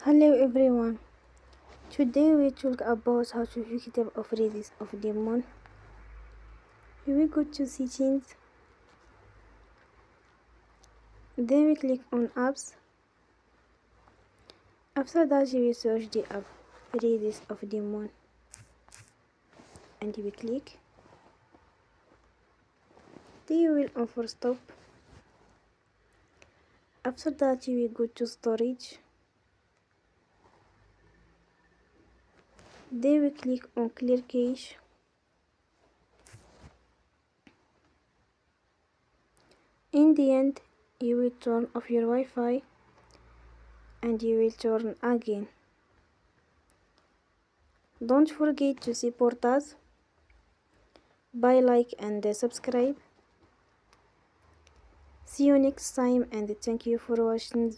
Hello everyone. Today we talk about how to hook it up of release of the month. Here we go to settings. Then we click on apps. After that we search the app release of the month and we click. Then you will on for stop. After that we go to storage. Then we click on clear cache. In the end, you will turn off your Wi-Fi and you will turn again. Don't forget to support us by like and subscribe. See you next time and thank you for watching.